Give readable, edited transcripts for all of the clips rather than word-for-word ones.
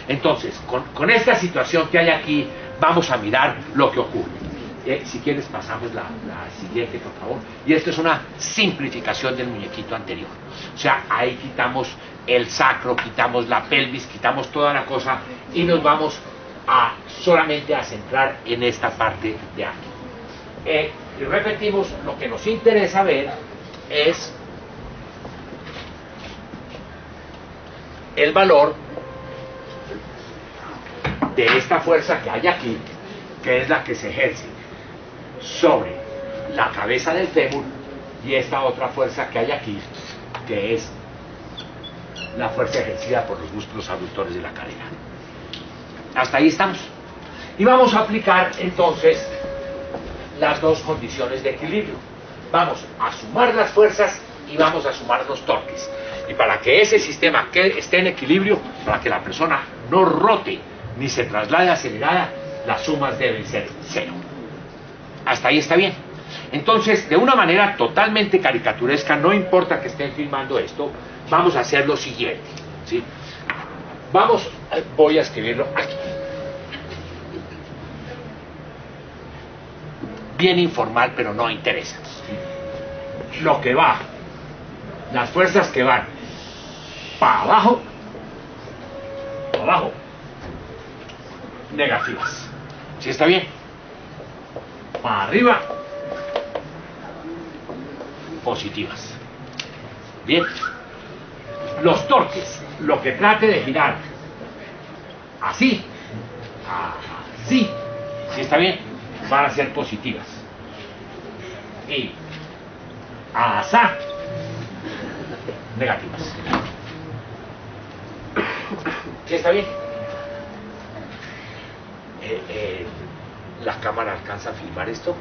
Entonces, con esta situación que hay aquí, vamos a mirar lo que ocurre. Si quieres pasamos la siguiente, por favor. Y esto es una simplificación del muñequito anterior. O sea, ahí quitamos el sacro, quitamos la pelvis, quitamos toda la cosa y nos vamos solamente a centrar en esta parte de aquí. Y repetimos, lo que nos interesa ver es el valor de esta fuerza que hay aquí, que es la que se ejerce sobre la cabeza del fémur, y esta otra fuerza que hay aquí, que es la fuerza ejercida por los músculos abductores de la cadera. Hasta ahí estamos. Y vamos a aplicar entonces las dos condiciones de equilibrio. Vamos a sumar las fuerzas y vamos a sumar los torques. Y para que ese sistema esté en equilibrio, para que la persona no rote ni se traslade acelerada, las sumas deben ser 0. Hasta ahí está bien. Entonces, de una manera totalmente caricaturesca, no importa que estén filmando esto, vamos a hacer lo siguiente, ¿sí? Voy a escribirlo aquí. Bien informal, pero no interesa. Lo que va, las fuerzas que van para abajo, negativas. ¿Sí está bien? Para arriba, positivas. Bien. Los torques, lo que trate de girar así, ¿sí está bien? Van a ser positivas. Y asá, negativas. ¿Sí está bien? ¿La cámara alcanza a filmar esto?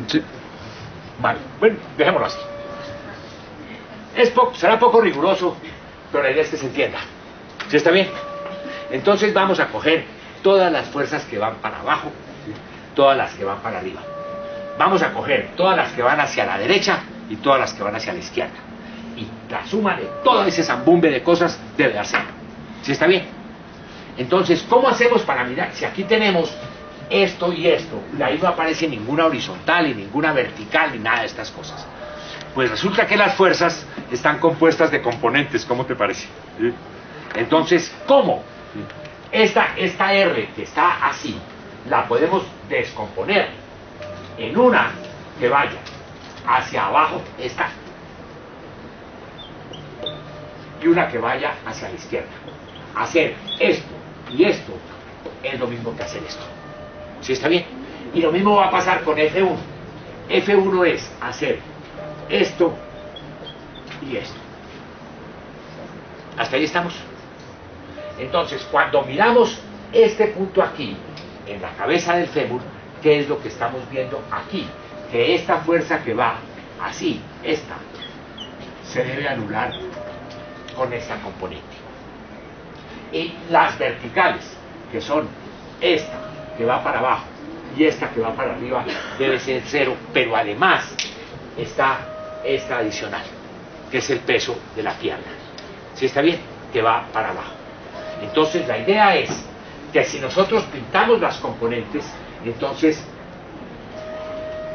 Sí. Vale, bueno, dejémoslo así. Será poco riguroso, pero la idea es que se entienda. ¿Sí está bien? Entonces vamos a coger todas las fuerzas que van para abajo, todas las que van para arriba. Vamos a coger todas las que van hacia la derecha y todas las que van hacia la izquierda. Y la suma de todo ese zambumbe de cosas debe dar 0. ¿Sí está bien? Entonces, ¿cómo hacemos para mirar? Si aquí tenemos esto y esto, y ahí no aparece ninguna horizontal y ninguna vertical ni nada de estas cosas, pues resulta que las fuerzas están compuestas de componentes. ¿Cómo te parece? ¿Sí? Entonces, ¿cómo? Esta R que está así, la podemos descomponer en una que vaya hacia abajo, esta, y una que vaya hacia la izquierda. Hacer esto y esto es lo mismo que hacer esto. ¿Sí está bien? Y lo mismo va a pasar con F1. F1 es hacer esto y esto. ¿Hasta ahí estamos? Entonces, cuando miramos este punto aquí, en la cabeza del fémur, ¿qué es lo que estamos viendo aquí? Que esta fuerza que va así, esta, se debe anular con esta componente. Y las verticales, que son esta que va para abajo y esta que va para arriba, debe ser 0, pero además está esta adicional, que es el peso de la pierna. ¿Sí está bien? Que va para abajo. Entonces la idea es que si nosotros pintamos las componentes, entonces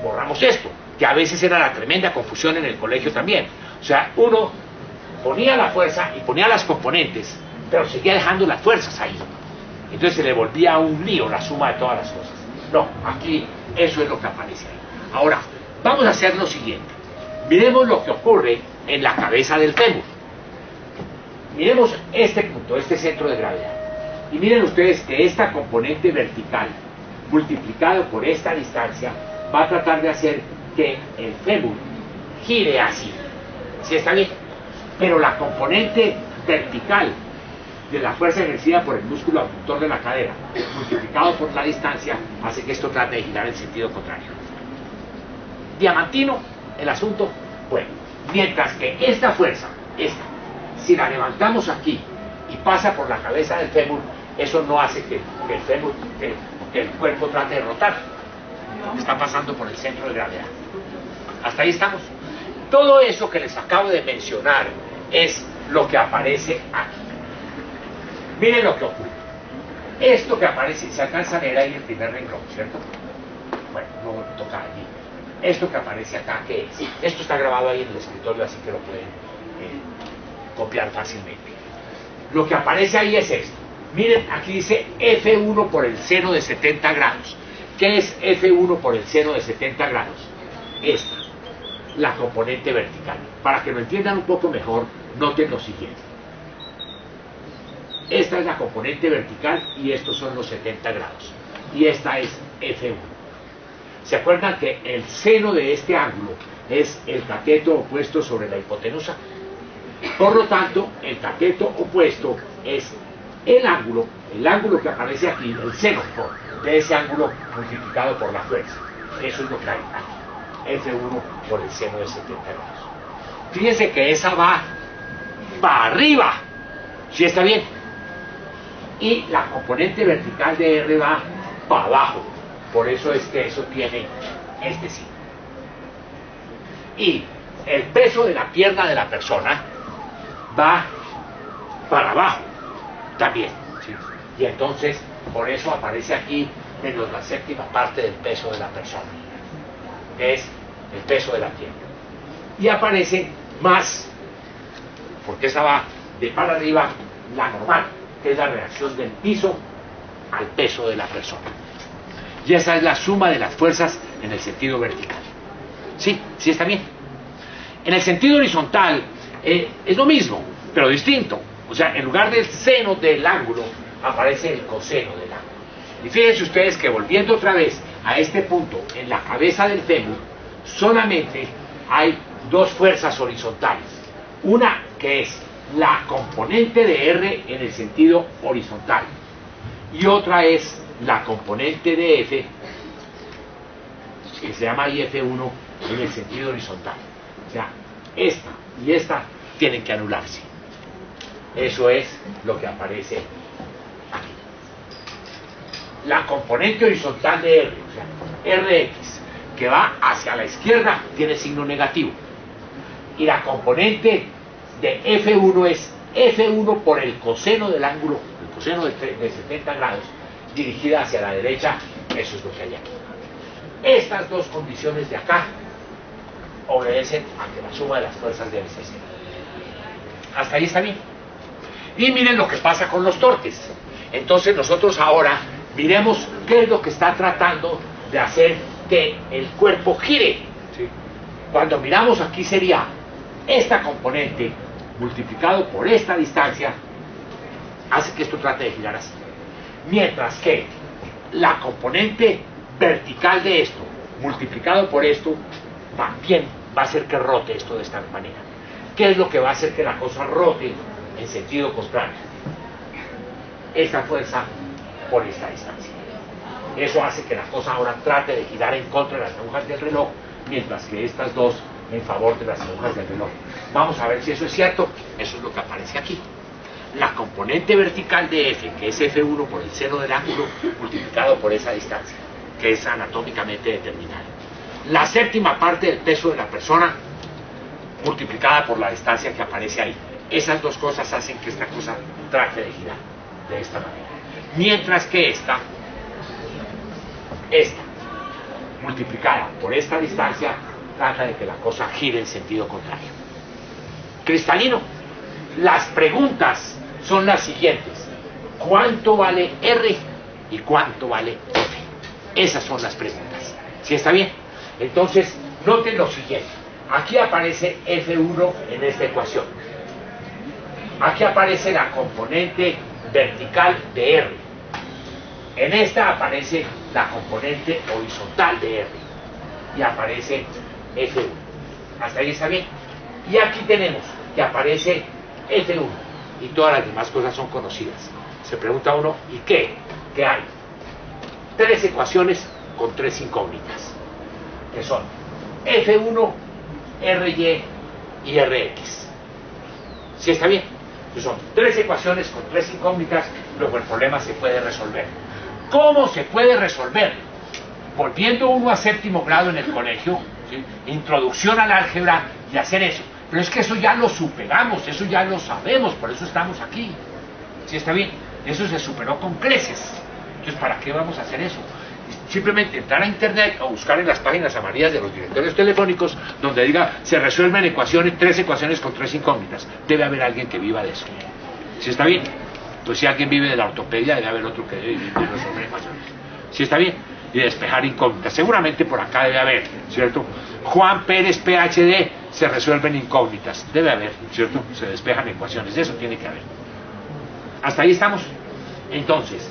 borramos esto, que a veces era la tremenda confusión en el colegio también. O sea, uno ponía la fuerza y ponía las componentes, pero seguía dejando las fuerzas ahí. Entonces se le volvía un lío la suma de todas las cosas. No, aquí eso es lo que aparece ahí. Ahora, vamos a hacer lo siguiente. Miremos lo que ocurre en la cabeza del fémur. Miremos este punto, este centro de gravedad. Y miren ustedes que esta componente vertical, multiplicado por esta distancia, va a tratar de hacer que el fémur gire así. ¿Sí está bien? Pero la componente vertical de la fuerza ejercida por el músculo abductor de la cadera, multiplicado por la distancia, hace que esto trate de girar en sentido contrario. Diamantino el asunto. Bueno, mientras que esta fuerza, esta, si la levantamos aquí y pasa por la cabeza del fémur, eso no hace que el fémur, que el cuerpo trate de rotar. Está pasando por el centro de gravedad. Hasta ahí estamos. Todo eso que les acabo de mencionar es lo que aparece aquí. Miren lo que ocurre. Esto que aparece, se alcanza a leer ahí el primer renglón, ¿cierto? Bueno, luego toca allí. Esto que aparece acá, ¿qué es? Esto está grabado ahí en el escritorio, así que lo pueden copiar fácilmente. Lo que aparece ahí es esto. Miren, aquí dice F1 por el seno de 70 grados. ¿Qué es F1 por el seno de 70 grados? Esta, la componente vertical. Para que lo entiendan un poco mejor, noten lo siguiente. Esta es la componente vertical y estos son los 70 grados. Y esta es F1. ¿Se acuerdan que el seno de este ángulo es el cateto opuesto sobre la hipotenusa? Por lo tanto, el cateto opuesto es el ángulo que aparece aquí, el seno de ese ángulo multiplicado por la fuerza. Eso es lo que hay aquí. F1 por el seno de 70 grados. Fíjense que esa va para arriba. ¿Sí está bien? Y la componente vertical de R va para abajo. Por eso es que eso tiene este signo. Y el peso de la pierna de la persona va para abajo también, ¿sí? Y entonces por eso aparece aquí menos la séptima parte del peso de la persona, que es el peso de la pierna. Y aparece más, porque esa va de para arriba, la normal, que es la reacción del piso al peso de la persona. Y esa es la suma de las fuerzas en el sentido vertical. Sí, sí está bien. En el sentido horizontal es lo mismo, pero distinto. O sea, en lugar del seno del ángulo, aparece el coseno del ángulo. Y fíjense ustedes que volviendo otra vez a este punto, en la cabeza del fémur, solamente hay dos fuerzas horizontales. Una que es la componente de R en el sentido horizontal. Y otra es la componente de F, que se llama IF1 en el sentido horizontal. O sea, esta y esta tienen que anularse. Eso es lo que aparece aquí. La componente horizontal de R, o sea, Rx, que va hacia la izquierda, tiene signo negativo. Y la componente de F1 es F1 por el coseno del ángulo, el coseno de 70 grados, dirigida hacia la derecha. Eso es lo que hay aquí. Estas dos condiciones de acá obedecen a que la suma de las fuerzas debe ser cero. Hasta ahí está bien. Y miren lo que pasa con los torques. Entonces nosotros ahora miremos qué es lo que está tratando de hacer que el cuerpo gire. ¿Sí? Cuando miramos aquí sería esta componente multiplicado por esta distancia hace que esto trate de girar así. Mientras que la componente vertical de esto multiplicado por esto también va a hacer que rote esto de esta manera. ¿Qué es lo que va a hacer que la cosa rote en sentido contrario? Esta fuerza por esta distancia. Eso hace que la cosa ahora trate de girar en contra de las agujas del reloj, mientras que estas dos en favor de las agujas del reloj. Vamos a ver si eso es cierto. Eso es lo que aparece aquí. La componente vertical de F, que es F1 por el seno del ángulo multiplicado por esa distancia, que es anatómicamente determinada. La séptima parte del peso de la persona multiplicada por la distancia que aparece ahí. Esas dos cosas hacen que esta cosa trate de girar de esta manera. Mientras que esta multiplicada por esta distancia trata de que la cosa gire en sentido contrario. Cristalino. Las preguntas son las siguientes: ¿cuánto vale R y cuánto vale F? Esas son las preguntas. ¿Sí está bien? Entonces, noten lo siguiente. Aquí aparece F1 en esta ecuación. Aquí aparece la componente vertical de R. En esta aparece la componente horizontal de R. Y aparece F1. ¿Hasta ahí está bien? Y aquí tenemos que aparece F1. Y todas las demás cosas son conocidas. Se pregunta uno, ¿y qué? ¿Qué hay? Tres ecuaciones con tres incógnitas, que son F1, RY y RX. ¿Sí está bien? Entonces son tres ecuaciones con tres incógnitas, luego el problema se puede resolver. ¿Cómo se puede resolver? Volviendo uno a séptimo grado en el colegio, ¿sí? Introducción al álgebra, y hacer eso. Pero es que eso ya lo superamos, eso ya lo sabemos, por eso estamos aquí. ¿Sí está bien? Eso se superó con creces. Entonces, ¿para qué vamos a hacer eso? Simplemente entrar a internet o buscar en las páginas amarillas de los directorios telefónicos donde diga, se resuelven ecuaciones, 3 ecuaciones con 3 incógnitas. Debe haber alguien que viva de eso. ¿Sí está bien? Pues si alguien vive de la ortopedia, debe haber otro que debe vivir de resolver ecuaciones. ¿Sí está bien? Y de despejar incógnitas. Seguramente por acá debe haber, ¿cierto? Juan Pérez, PhD, se resuelven incógnitas. Debe haber, ¿cierto? Se despejan ecuaciones. Eso tiene que haber. ¿Hasta ahí estamos? Entonces,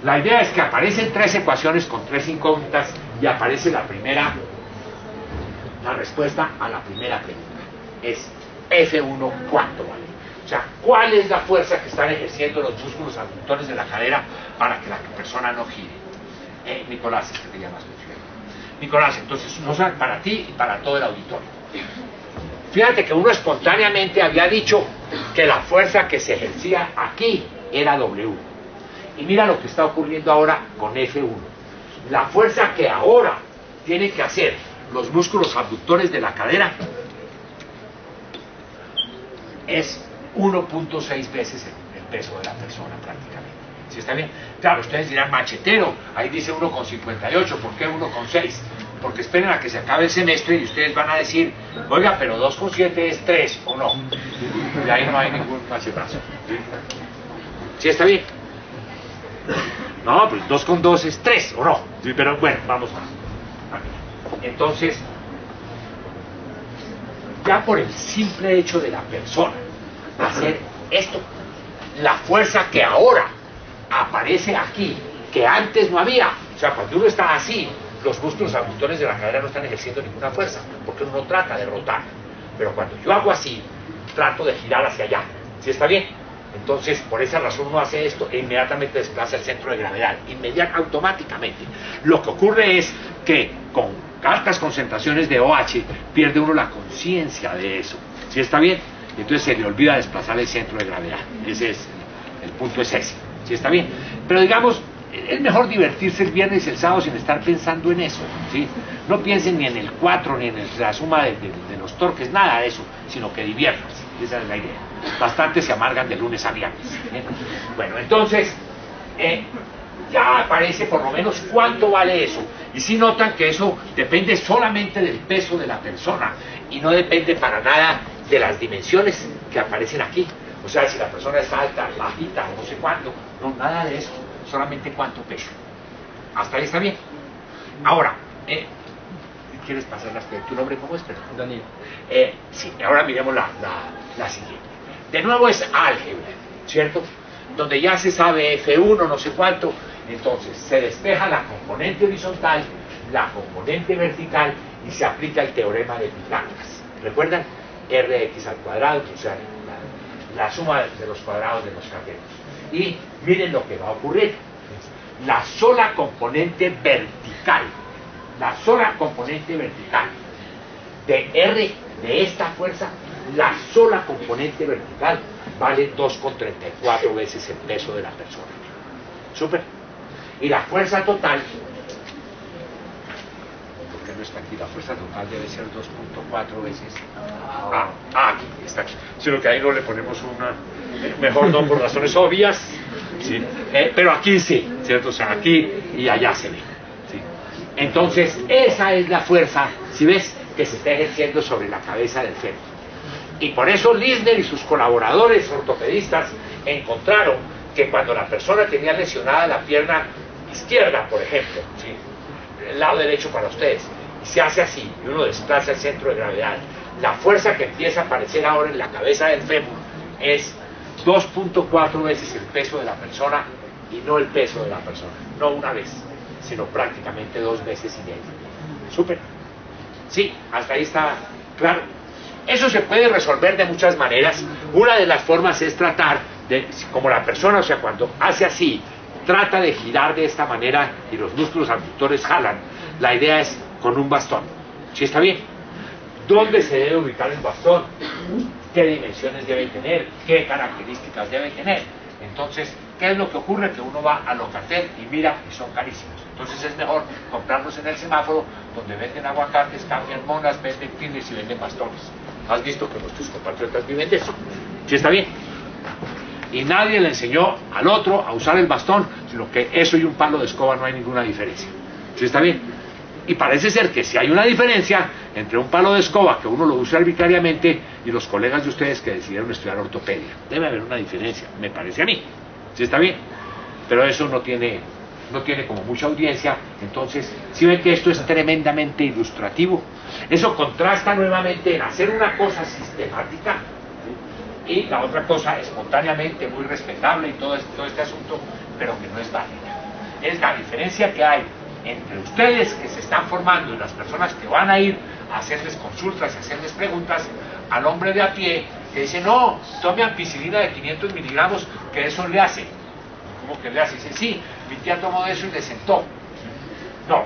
la idea es que aparecen 3 ecuaciones con 3 incógnitas y aparece la primera, la respuesta a la primera pregunta. Es F1, ¿cuánto vale? O sea, ¿cuál es la fuerza que están ejerciendo los músculos abductores de la cadera para que la persona no gire? Nicolás, es que te llamas Nicolás, entonces, no solo para ti y para todo el auditorio. Fíjate que uno espontáneamente había dicho que la fuerza que se ejercía aquí era W. Y mira lo que está ocurriendo ahora con F1. La fuerza que ahora tienen que hacer los músculos abductores de la cadera es 1.6 veces el peso de la persona prácticamente. ¿Sí está bien? Claro, ustedes dirán, machetero, ahí dice 1.58, ¿por qué 1.6? Porque esperen a que se acabe el semestre y ustedes van a decir, oiga, pero 2.7 es 3, ¿o no? Y ahí no hay ningún machetazo. ¿Sí está bien? No, pues 2.2 es 3, ¿o no? Sí, pero bueno, vamos a ver. Entonces, ya por el simple hecho de la persona hacer esto, la fuerza que ahora aparece aquí, que antes no había, o sea, cuando uno está así, los músculos abductores de la cadera no están ejerciendo ninguna fuerza, porque uno trata de rotar, pero cuando yo hago así, trato de girar hacia allá. ¿Sí está bien? Entonces, por esa razón uno hace esto e inmediatamente desplaza el centro de gravedad, automáticamente. Lo que ocurre es que con altas concentraciones de OH pierde uno la conciencia de eso. ¿Sí está bien? Entonces se le olvida desplazar el centro de gravedad. Ese es, el punto es ese. ¿Sí está bien? Pero digamos, es mejor divertirse el viernes y el sábado sin estar pensando en eso, ¿sí? No piensen ni en el 4, ni en la suma de los torques, nada de eso, sino que diviértanse. Esa es la idea. Bastante se amargan de lunes a viernes. Bueno, entonces, ya aparece por lo menos cuánto vale eso. Y si notan que eso depende solamente del peso de la persona y no depende para nada de las dimensiones que aparecen aquí. O sea, si la persona es alta, bajita o no sé cuánto, no, nada de eso, solamente cuánto pesa. ¿Hasta ahí está bien? Ahora, ¿quieres pasar tu nombre cómo es? Perdón. Daniel. Sí, ahora miremos la siguiente. De nuevo es álgebra, ¿cierto? Donde ya se sabe F1, no sé cuánto, entonces se despeja la componente horizontal, la componente vertical y se aplica el teorema de Pitágoras. ¿Recuerdan? Rx al cuadrado, o sea, la suma de los cuadrados de los catetos. Y miren lo que va a ocurrir. La sola componente vertical de R de esta fuerza, la sola componente vertical vale 2,34 veces el peso de la persona. ¿Súper? Y la fuerza total, ¿por qué no está aquí? La fuerza total debe ser 2,4 veces. Aquí está. Sino que ahí no le ponemos una. Mejor no, por razones obvias. ¿Sí? Pero aquí sí, ¿cierto? O sea, aquí y allá se ve. ¿Sí? Entonces, esa es la fuerza, si ves, que se está ejerciendo sobre la cabeza del fémur. Y por eso Lisner y sus colaboradores ortopedistas encontraron que cuando la persona tenía lesionada la pierna izquierda, por ejemplo, ¿sí? El lado derecho para ustedes, y se hace así, y uno desplaza el centro de gravedad, la fuerza que empieza a aparecer ahora en la cabeza del fémur es 2,4 veces el peso de la persona, y no el peso de la persona, no una vez, sino prácticamente 2 veces y medio. ¿Súper? Sí, hasta ahí está claro. Eso se puede resolver de muchas maneras. Una de las formas es tratar de, como la persona, o sea, cuando hace así, trata de girar de esta manera y los músculos abductores jalan. La idea es con un bastón. ¿Sí está bien? ¿Dónde se debe ubicar el bastón? ¿Qué dimensiones debe tener? ¿Qué características debe tener? Entonces, ¿qué es lo que ocurre? Que uno va a Locatel y mira y son carísimos. Entonces es mejor comprarlos en el semáforo donde venden aguacates, cambian monas, venden pines y venden bastones. Has visto que nuestros compatriotas viven de eso. ¿Sí está bien? Y nadie le enseñó al otro a usar el bastón, sino que eso y un palo de escoba no hay ninguna diferencia. ¿Sí está bien? Y parece ser que si hay una diferencia entre un palo de escoba que uno lo usa arbitrariamente y los colegas de ustedes que decidieron estudiar ortopedia. Debe haber una diferencia, me parece a mí. ¿Sí está bien? Pero eso no tiene como mucha audiencia. Entonces, si ven que esto es tremendamente ilustrativo, eso contrasta nuevamente en hacer una cosa sistemática y la otra cosa espontáneamente muy respetable y todo este asunto, pero que no es válida. Es la diferencia que hay entre ustedes que se están formando y las personas que van a ir a hacerles consultas y hacerles preguntas al hombre de a pie que dice, no, tome ampicilina de 500 miligramos que eso le hace. ¿Cómo que le hace? Dice, sí, mi tía tomó de eso y le sentó. No,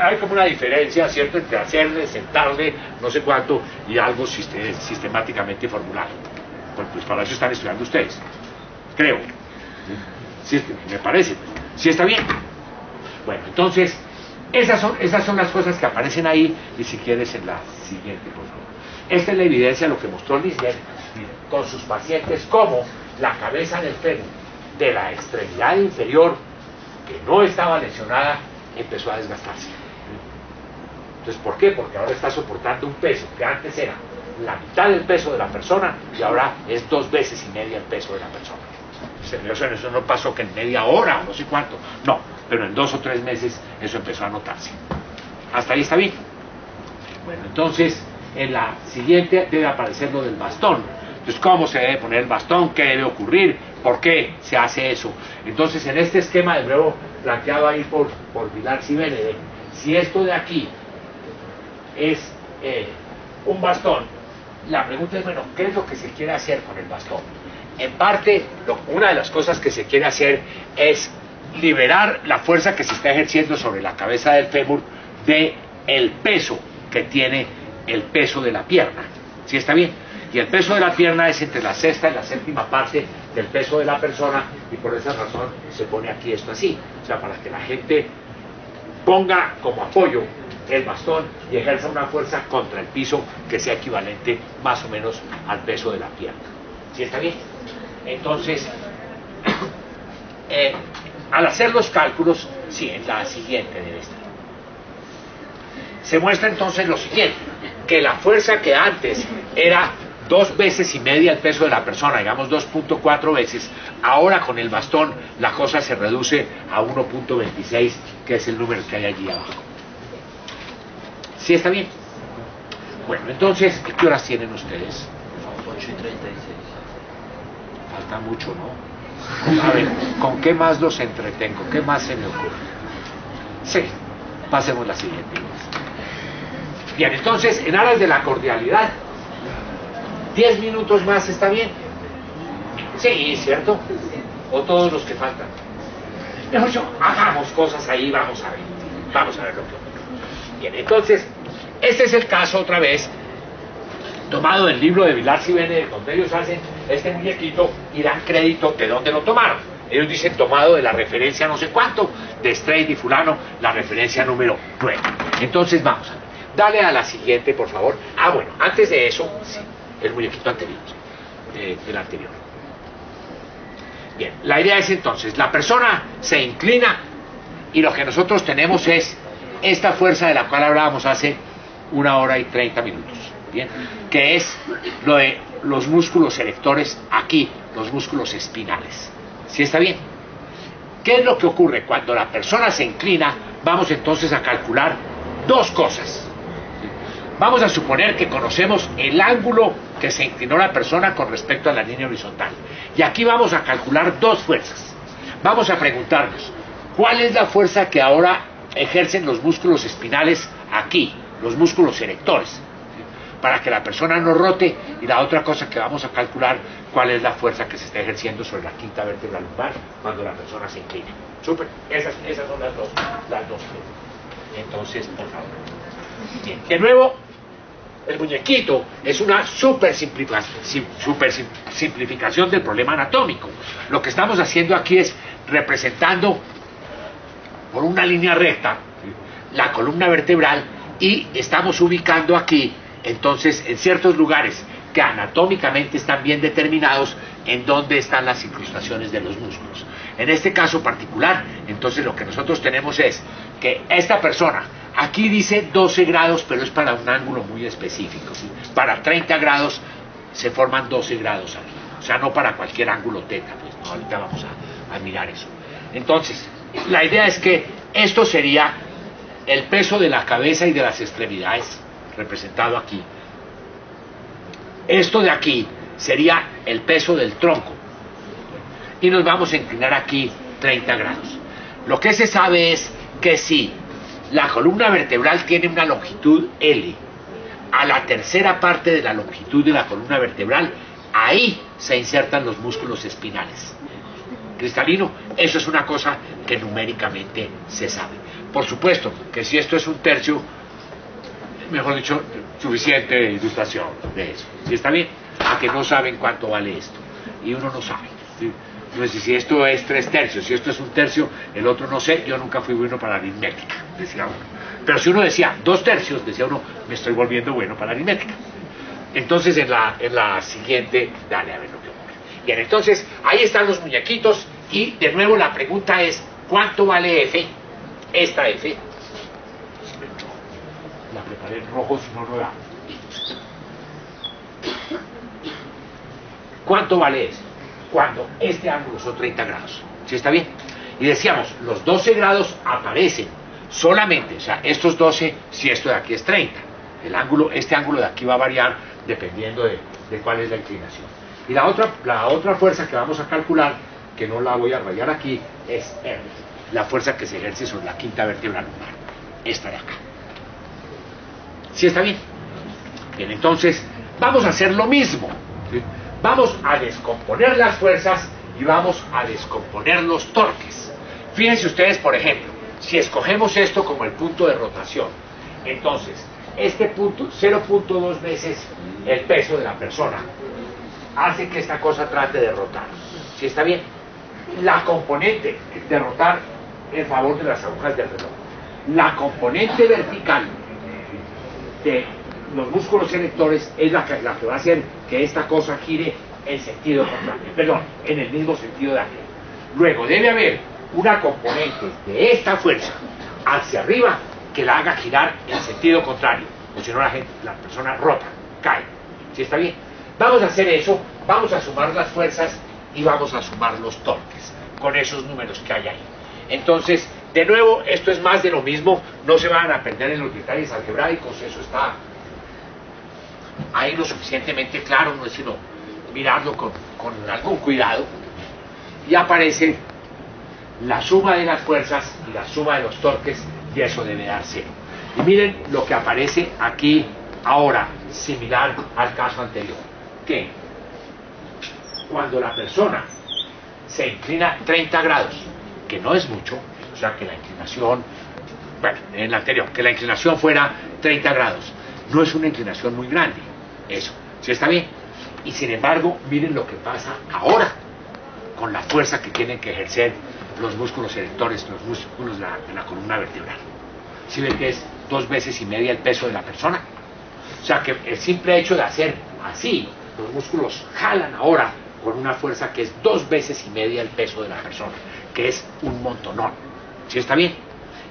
hay como una diferencia, ¿cierto?, entre hacerle, sentarle, no sé cuánto, y algo sistemáticamente formulado. Pues para eso están estudiando ustedes, creo. Sí, me parece. ¿Sí está bien? Bueno, entonces, esas son las cosas que aparecen ahí, y si quieres en la siguiente, por favor. Esta es la evidencia de lo que mostró Lisler con sus pacientes, como la cabeza del fémur de la extremidad inferior, que no estaba lesionada, empezó a desgastarse. Entonces, ¿por qué? Porque ahora está soportando un peso que antes era la mitad del peso de la persona y ahora es 2 veces y media el peso de la persona. Eso no pasó que en media hora o no sé cuánto, no, pero en 2 o 3 meses eso empezó a notarse. Hasta ahí está bien. Bueno, entonces en la siguiente debe aparecer lo del bastón. Entonces, ¿cómo se debe poner el bastón? ¿Qué debe ocurrir? ¿Por qué se hace eso? Entonces, en este esquema de nuevo planteado ahí por Vilarsi Benedek, si esto de aquí es un bastón, la pregunta es, bueno, ¿qué es lo que se quiere hacer con el bastón? En parte, una de las cosas que se quiere hacer es liberar la fuerza que se está ejerciendo sobre la cabeza del fémur de el peso que tiene el peso de la pierna. ¿Sí está bien? Y el peso de la pierna es entre la sexta y la séptima parte del peso de la persona, y por esa razón se pone aquí esto así. O sea, para que la gente ponga como apoyo el bastón y ejerza una fuerza contra el piso que sea equivalente más o menos al peso de la pierna. ¿Sí está bien? Entonces, al hacer los cálculos, sí, en la siguiente debe estar. Se muestra entonces lo siguiente, que la fuerza que antes era 2 veces y media el peso de la persona, digamos 2.4 veces, ahora con el bastón la cosa se reduce a 1.26, que es el número que hay allí abajo. ¿Sí está bien? Bueno, entonces, ¿qué horas tienen ustedes? 8:36. Falta mucho, ¿no? A ver, ¿con qué más los entretengo? ¿Qué más se me ocurre? Sí, pasemos la siguiente. Bien, entonces, en aras de la cordialidad, 10 minutos más, ¿está bien? Sí, ¿cierto? O todos los que faltan. Mejor dicho, hagamos cosas ahí, vamos a ver lo que ocurre. Bien, entonces, este es el caso otra vez, tomado del libro de Vilarsi Benedek, donde ellos hacen este muñequito y dan crédito de dónde lo tomaron. Ellos dicen tomado de la referencia no sé cuánto, de Streit y fulano, la referencia número 9. Entonces vamos a ver. Dale a la siguiente, por favor. Ah, bueno, antes de eso, sí, el muñequito anterior, el anterior. Bien, la idea es entonces, la persona se inclina y lo que nosotros tenemos es esta fuerza de la cual hablábamos hace 1 hora y 30 minutos, ¿bien? Que es lo de los músculos erectores aquí, los músculos espinales. ¿Sí está bien? ¿Qué es lo que ocurre? Cuando la persona se inclina, vamos entonces a calcular 2 cosas. Vamos a suponer que conocemos el ángulo que se inclinó la persona con respecto a la línea horizontal. Y aquí vamos a calcular 2 fuerzas. Vamos a preguntarnos, ¿cuál es la fuerza que ahora ejercen los músculos espinales aquí, los músculos erectores? Para que la persona no rote. Y la otra cosa que vamos a calcular, ¿cuál es la fuerza que se está ejerciendo sobre la quinta vértebra lumbar cuando la persona se inclina? Súper, esas son las dos fuerzas. Entonces, por favor. Bien, de nuevo, el muñequito es una super simplificación del problema anatómico. Lo que estamos haciendo aquí es representando por una línea recta la columna vertebral y estamos ubicando aquí entonces en ciertos lugares que anatómicamente están bien determinados en dónde están las incrustaciones de los músculos. En este caso particular, entonces lo que nosotros tenemos es que esta persona, aquí dice 12 grados, pero es para un ángulo muy específico, ¿sí? Para 30 grados se forman 12 grados aquí, o sea, no para cualquier ángulo teta, pues no, ahorita vamos a mirar eso. Entonces, la idea es que esto sería el peso de la cabeza y de las extremidades, representado aquí. Esto de aquí sería el peso del tronco. Y nos vamos a inclinar aquí 30 grados. Lo que se sabe es que si la columna vertebral tiene una longitud L, a la tercera parte de la longitud de la columna vertebral, ahí se insertan los músculos espinales. Cristalino, eso es una cosa que numéricamente se sabe. Por supuesto que si esto es un tercio, mejor dicho, suficiente ilustración de eso. ¿Sí está bien? A que no saben cuánto vale esto. Y uno no sabe. ¿Sí? Entonces, si esto es 3/3, si esto es 1/3, el otro no sé, yo nunca fui bueno para la aritmética, decía uno. Pero si uno decía 2/3, decía uno, me estoy volviendo bueno para la aritmética. Entonces, en la siguiente, dale a ver lo que ocurre. Bien, entonces, ahí están los muñequitos, y de nuevo la pregunta es, ¿cuánto vale F? Esta F. La preparé en rojo, si no, no da. ¿Cuánto vale esto? Cuando este ángulo son 30 grados. ¿Sí está bien? Y decíamos, los 12 grados aparecen solamente, o sea, estos 12, si esto de aquí es 30. Este ángulo de aquí va a variar dependiendo de cuál es la inclinación. Y la otra fuerza que vamos a calcular, que no la voy a rayar aquí, es R, la fuerza que se ejerce sobre la quinta vértebra lumbar, esta de acá. ¿Sí está bien? Bien, entonces vamos a hacer lo mismo, ¿sí? Vamos a descomponer las fuerzas y vamos a descomponer los torques. Fíjense ustedes, por ejemplo, si escogemos esto como el punto de rotación, entonces este punto, 0.2 veces el peso de la persona, hace que esta cosa trate de rotar. ¿Sí está bien? La componente de rotar en favor de las agujas del reloj. La componente vertical de los músculos erectores es la que va a hacer que esta cosa gire en sentido contrario, perdón, en el mismo sentido de aquel. Luego debe haber una componente de esta fuerza hacia arriba que la haga girar en sentido contrario, o si no la persona rota, cae. ¿Sí está bien? Vamos a hacer eso, vamos a sumar las fuerzas y vamos a sumar los torques con esos números que hay ahí. Entonces, de nuevo, esto es más de lo mismo, no se van a perder en los detalles algebraicos, eso está ahí lo suficientemente claro, no es sino mirarlo con algún cuidado, y aparece la suma de las fuerzas y la suma de los torques, y eso debe dar 0. Y miren lo que aparece aquí ahora, similar al caso anterior, que cuando la persona se inclina 30 grados, que no es mucho, o sea que la inclinación, bueno, en el anterior, que la inclinación fuera 30 grados, no es una inclinación muy grande, eso, ¿sí está bien? Y sin embargo, miren lo que pasa ahora, con la fuerza que tienen que ejercer los músculos erectores, los músculos de la columna vertebral. ¿Sí ven que es 2 veces y media el peso de la persona? O sea que el simple hecho de hacer así, los músculos jalan ahora con una fuerza que es 2 veces y media el peso de la persona, que es un montonón. ¿Sí está bien?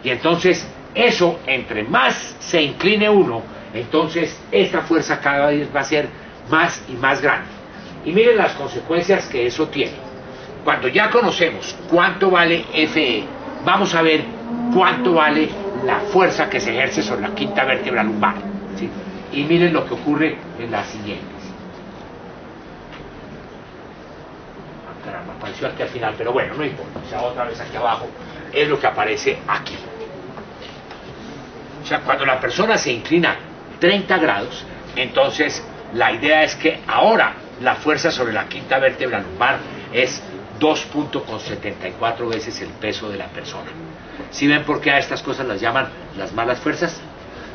Y entonces, eso, entre más se incline uno, entonces esta fuerza cada vez va a ser más y más grande. Y miren las consecuencias que eso tiene. Cuando ya conocemos cuánto vale Fe, vamos a ver cuánto vale la fuerza que se ejerce sobre la quinta vértebra lumbar, ¿sí? Y miren lo que ocurre en las siguientes. Caramba, apareció aquí al final, pero bueno, no importa, o sea, otra vez aquí abajo es lo que aparece aquí. O sea, cuando la persona se inclina 30 grados, entonces la idea es que ahora la fuerza sobre la quinta vértebra lumbar es 2.74 veces el peso de la persona. ¿Sí ven por qué a estas cosas las llaman las malas fuerzas?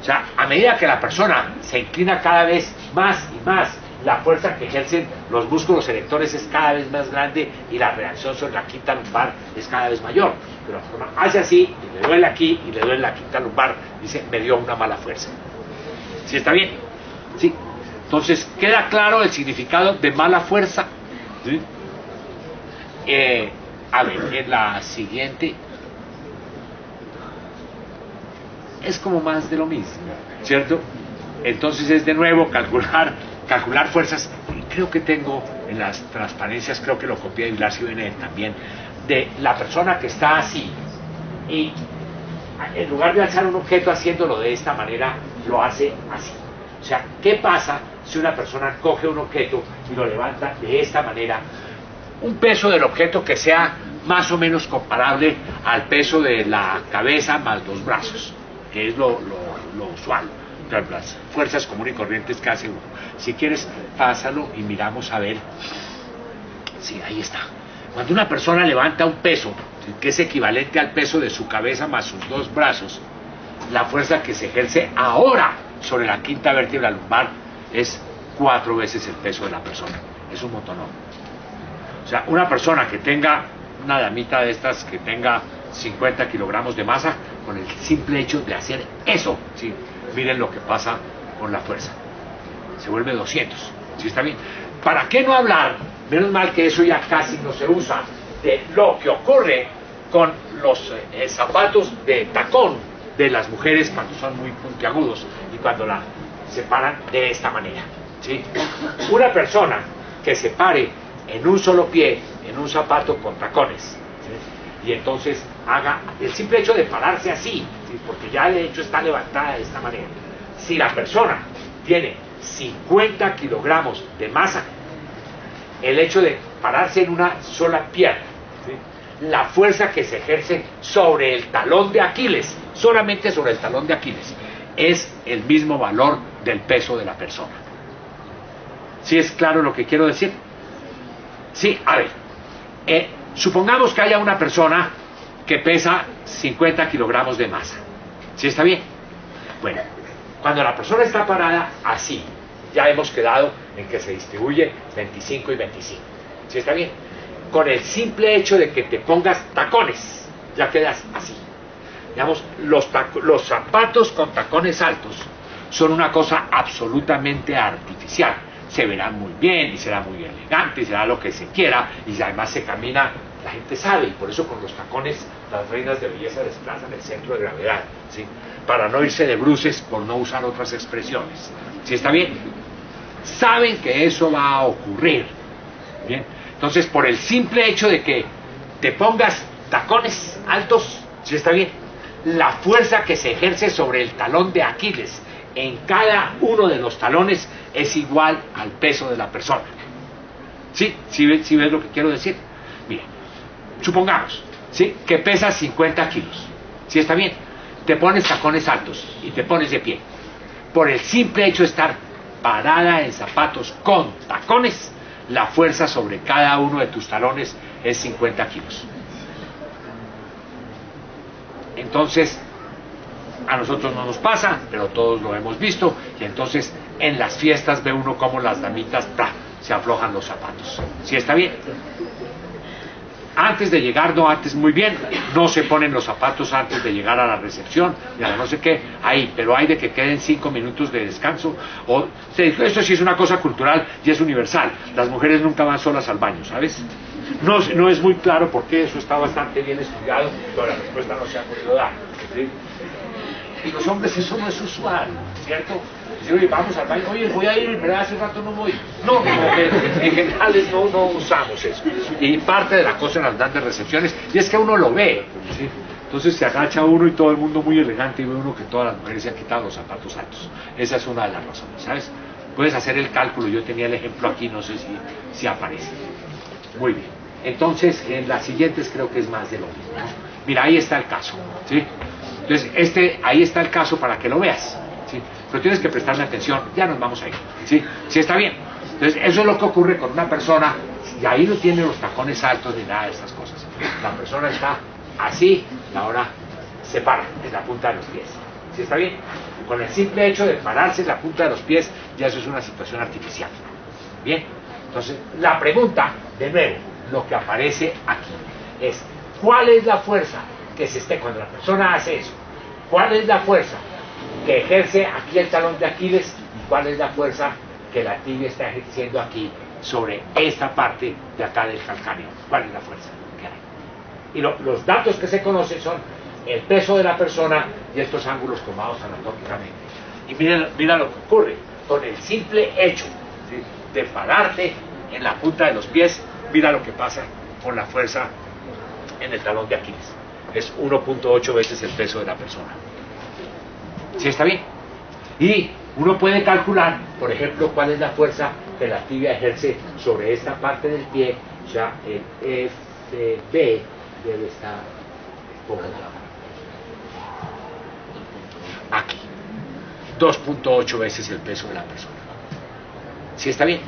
O sea, a medida que la persona se inclina cada vez más y más, la fuerza que ejercen los músculos erectores es cada vez más grande y la reacción sobre la quinta lumbar es cada vez mayor. Pero la persona hace así, y le duele aquí y le duele la quinta lumbar, dice, me dio una mala fuerza. ¿Sí está bien? ¿Sí? Entonces, queda claro el significado de mala fuerza. ¿Sí? A ver, en la siguiente es como más de lo mismo, ¿cierto? Entonces es de nuevo calcular fuerzas. Creo que tengo en las transparencias, creo que lo copié de Blasio Benet también, de la persona que está así y en lugar de alzar un objeto haciéndolo de esta manera, lo hace así. O sea, ¿qué pasa si una persona coge un objeto y lo levanta de esta manera? Un peso del objeto que sea más o menos comparable al peso de la cabeza más los brazos, que es lo usual, las fuerzas comunes y corrientes que hace uno. Si quieres, pásalo y miramos a ver. Sí, ahí está. Cuando una persona levanta un peso que es equivalente al peso de su cabeza más sus dos brazos, la fuerza que se ejerce ahora sobre la quinta vértebra lumbar es 4 veces el peso de la persona. Es un montonón. O sea, una persona que tenga, una damita de estas que tenga 50 kilogramos de masa, con el simple hecho de hacer eso, ¿sí? Miren lo que pasa con la fuerza. Se vuelve 200. ¿Sí está bien? ¿Para qué no hablar? Menos mal que eso ya casi no se usa, de lo que ocurre con los zapatos de tacón de las mujeres cuando son muy puntiagudos y cuando la separan de esta manera, ¿sí? Una persona que se pare en un solo pie en un zapato con tacones, ¿sí? Y entonces haga el simple hecho de pararse así, ¿sí? Porque ya de hecho está levantada de esta manera. Si la persona tiene 50 kilogramos de masa, el hecho de pararse en una sola pierna, ¿sí? La fuerza que se ejerce sobre el talón de Aquiles, solamente sobre el talón de Aquiles, es el mismo valor del peso de la persona. ¿Sí es claro lo que quiero decir? Sí, a ver, supongamos que haya una persona que pesa 50 kilogramos de masa. ¿Sí está bien? Bueno, cuando la persona está parada así, ya hemos quedado en que se distribuye 25 y 25. ¿Sí está bien? Con el simple hecho de que te pongas tacones, ya quedas así. Digamos, los zapatos con tacones altos son una cosa absolutamente artificial. Se verán muy bien y será muy elegante y será lo que se quiera y además se camina, la gente sabe, y por eso con los tacones las reinas de belleza desplazan el centro de gravedad, ¿sí? Para no irse de bruces, por no usar otras expresiones. ¿Sí está bien? Saben que eso va a ocurrir. ¿Bien? Entonces, por el simple hecho de que te pongas tacones altos, ¿sí está bien? La fuerza que se ejerce sobre el talón de Aquiles en cada uno de los talones es igual al peso de la persona. ¿Sí? ¿Sí ves lo que quiero decir? Mire, supongamos, ¿sí?, que pesas 50 kilos. ¿Sí está bien? Te pones tacones altos y te pones de pie. Por el simple hecho de estar parada en zapatos con tacones, la fuerza sobre cada uno de tus talones es 50 kilos. Entonces, a nosotros no nos pasa, pero todos lo hemos visto, y entonces en las fiestas ve uno como las damitas se aflojan los zapatos. ¿Sí está bien? Antes de llegar, no antes, muy bien, no se ponen los zapatos antes de llegar a la recepción y a la no sé qué, ahí, pero hay de que queden 5 minutos de descanso. Esto sí es una cosa cultural y es universal. Las mujeres nunca van solas al baño, ¿sabes? No es muy claro por qué, eso está bastante bien estudiado, pero la respuesta no se ha podido dar, ¿sí? Y los hombres eso no es usual, ¿cierto? Dice, oye, vamos al baño, oye, voy a ir, pero hace rato no voy. No, en general no usamos eso. Y parte de la cosa en las grandes recepciones, y es que uno lo ve, ¿sí? Entonces se agacha uno y todo el mundo muy elegante y ve uno que todas las mujeres se han quitado los zapatos altos. Esa es una de las razones, ¿sabes? Puedes hacer el cálculo, yo tenía el ejemplo aquí, no sé si aparece. Muy bien. Entonces, en las siguientes creo que es más de lo mismo, ¿no? Mira, ahí está el caso, ¿sí? Entonces, ahí está el caso para que lo veas, ¿sí? Pero tienes que prestarle atención, ya nos vamos a ir, ¿sí? ¿Sí está bien? Entonces, eso es lo que ocurre con una persona, y ahí no tiene los tacones altos ni nada de esas cosas. La persona está así, y ahora se para en la punta de los pies. ¿Sí está bien? Con el simple hecho de pararse en la punta de los pies, ya eso es una situación artificial. Bien, entonces, la pregunta, de nuevo, lo que aparece aquí, es ¿cuál es la fuerza que cuando la persona hace eso? ¿Cuál es la fuerza que ejerce aquí el talón de Aquiles? cuál es la fuerza que la tibia está ejerciendo aquí sobre esta parte de acá del calcáneo. ¿Cuál es la fuerza que hay? Y los datos que se conocen son el peso de la persona y estos ángulos tomados anatómicamente. Y mira lo que ocurre con el simple hecho, ¿sí?, de pararte en la punta de los pies. Mira lo que pasa con la fuerza en el talón de Aquiles. Es 1.8 veces el peso de la persona. ¿Sí está bien? Y uno puede calcular, por ejemplo, cuál es la fuerza que la tibia ejerce sobre esta parte del pie. O sea, el FB debe estar por aquí. 2.8 veces el peso de la persona. ¿Sí está bien?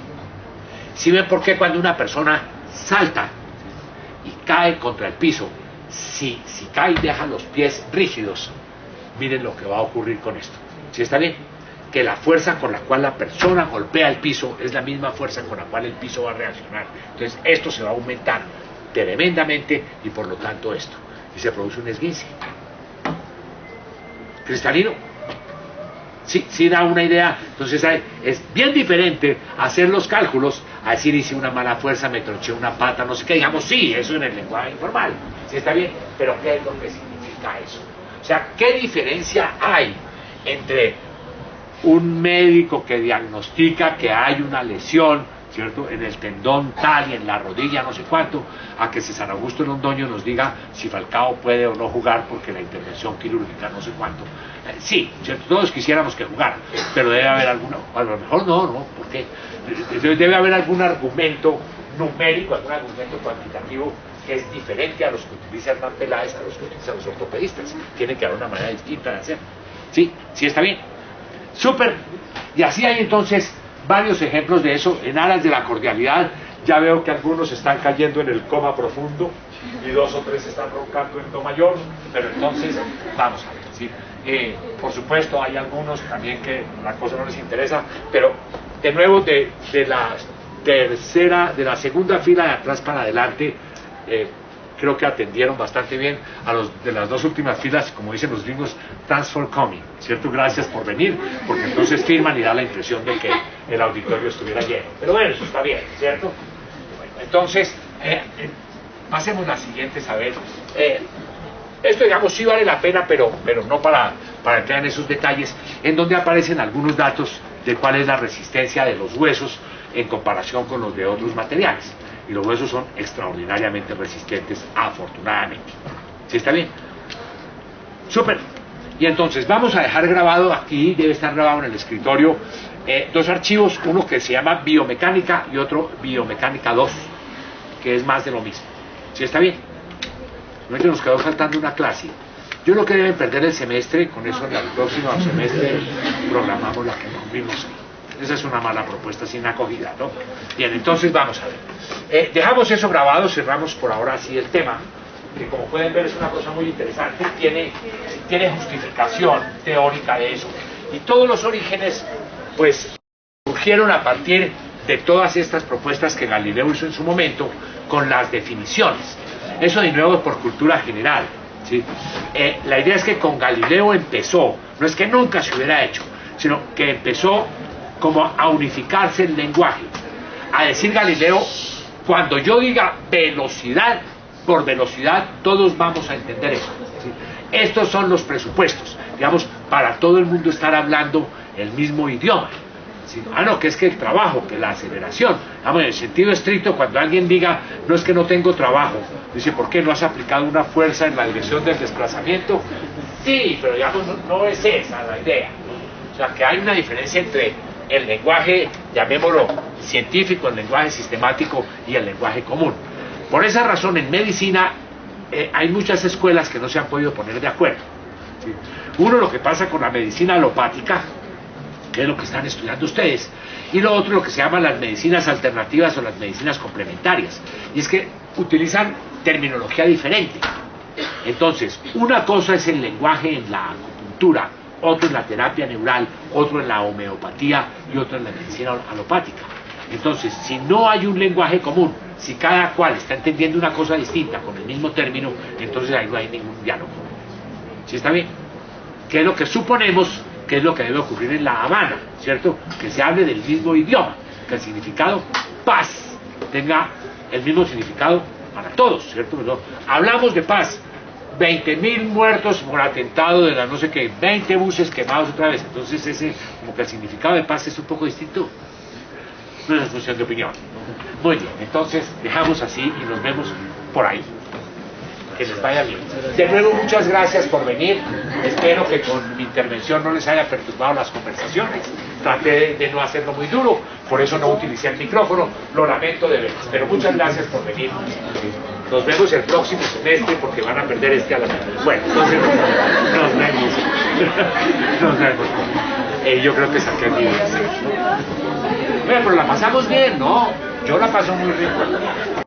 ¿Sí ven por qué cuando una persona salta y cae contra el piso, si cae y deja los pies rígidos, miren lo que va a ocurrir con esto? ¿Sí está bien? Que la fuerza con la cual la persona golpea el piso es la misma fuerza con la cual el piso va a reaccionar. Entonces esto se va a aumentar tremendamente y por lo tanto esto. Y se produce un esguince. ¿Cristalino? Sí da una idea. Entonces es bien diferente hacer los cálculos a decir hice una mala fuerza, me tronché una pata, no sé qué. Digamos, sí, eso en el lenguaje informal. Sí está bien, pero ¿qué es lo que significa eso? O sea, ¿qué diferencia hay entre un médico que diagnostica que hay una lesión, ¿cierto?, en el tendón tal y en la rodilla no sé cuánto, a que César Augusto Londoño nos diga si Falcao puede o no jugar porque la intervención quirúrgica no sé cuánto? Sí, ¿cierto? Todos quisiéramos que jugara, pero debe haber alguno, a lo mejor no, ¿por qué? Debe haber algún argumento numérico, algún argumento cuantitativo que es diferente a los que utiliza Hernán Peláez, a los que utilizan los ortopedistas. Tiene que haber una manera distinta de hacer. ¿Sí? ¿Sí está bien? Súper. Y así hay entonces varios ejemplos de eso. En aras de la cordialidad, ya veo que algunos están cayendo en el coma profundo y 2 o 3 están roncando en do mayor, pero entonces vamos a ver, ¿sí? Por supuesto hay algunos también que la cosa no les interesa, pero de nuevo de la segunda fila de atrás para adelante, creo que atendieron bastante bien a los de las 2 últimas filas, como dicen los gringos, thanks for coming, ¿cierto? Gracias por venir, porque entonces firman y da la impresión de que el auditorio estuviera lleno. Pero bueno, eso está bien, ¿cierto? Bueno, entonces, pasemos las siguientes a ver. Esto, digamos, sí vale la pena, pero no para entrar en esos detalles, en donde aparecen algunos datos de cuál es la resistencia de los huesos en comparación con los de otros materiales. Y los huesos son extraordinariamente resistentes, afortunadamente. ¿Sí está bien? Súper. Y entonces vamos a dejar grabado aquí, debe estar grabado en el escritorio, 2 archivos, uno que se llama Biomecánica y otro Biomecánica 2, que es más de lo mismo. ¿Sí está bien? No es que nos quedó faltando una clase. Yo creo que deben perder el semestre, con eso en el próximo semestre programamos la que no vimos. Esa es una mala propuesta sin acogida, ¿no? Bien, entonces vamos a ver. Dejamos eso grabado, cerramos por ahora así el tema, que como pueden ver es una cosa muy interesante, tiene justificación teórica de eso. Y todos los orígenes, pues, surgieron a partir de todas estas propuestas que Galileo hizo en su momento, con las definiciones. Eso de nuevo por cultura general, ¿sí? La idea es que con Galileo empezó, no es que nunca se hubiera hecho, sino que empezó como a unificarse el lenguaje, a decir Galileo, cuando yo diga velocidad, por velocidad todos vamos a entender eso, ¿sí? Estos son los presupuestos, digamos, para todo el mundo estar hablando el mismo idioma, ¿sí? No, que es que el trabajo, que la aceleración, digamos, en el sentido estricto, cuando alguien diga, no es que no tengo trabajo, dice, ¿por qué no has aplicado una fuerza en la dirección del desplazamiento? Sí, pero digamos, no es esa la idea, ¿no? O sea, que hay una diferencia entre el lenguaje, llamémoslo científico, el lenguaje sistemático y el lenguaje común. Por esa razón, en medicina hay muchas escuelas que no se han podido poner de acuerdo, ¿sí? Uno, lo que pasa con la medicina alopática, que es lo que están estudiando ustedes, y lo otro, lo que se llama las medicinas alternativas o las medicinas complementarias, y es que utilizan terminología diferente. Entonces, una cosa es el lenguaje en la acupuntura, otro en la terapia neural, otro en la homeopatía y otro en la medicina alopática. Entonces, si no hay un lenguaje común, si cada cual está entendiendo una cosa distinta con el mismo término, entonces ahí no hay ningún diálogo. ¿Sí está bien? Que es lo que suponemos qué es lo que debe ocurrir en La Habana, ¿cierto? Que se hable del mismo idioma, que el significado paz tenga el mismo significado para todos, ¿cierto? Pero hablamos de paz, 20.000 muertos por atentado de la no sé qué, 20 buses quemados otra vez, entonces ese, como que el significado de paz es un poco distinto. No es cuestión de opinión. Muy bien, entonces dejamos así y nos vemos por ahí. Que les vaya bien. De nuevo, muchas gracias por venir. Espero que con mi intervención no les haya perturbado las conversaciones. Traté de no hacerlo muy duro, por eso no utilicé el micrófono. Lo lamento de veras, pero muchas gracias por venir. Nos vemos el próximo semestre porque van a perder este a la mitad. Bueno, entonces nos vemos. Nos vemos. Yo creo que saqué el video. Bueno, pero la pasamos bien, ¿no? Yo la paso muy rico.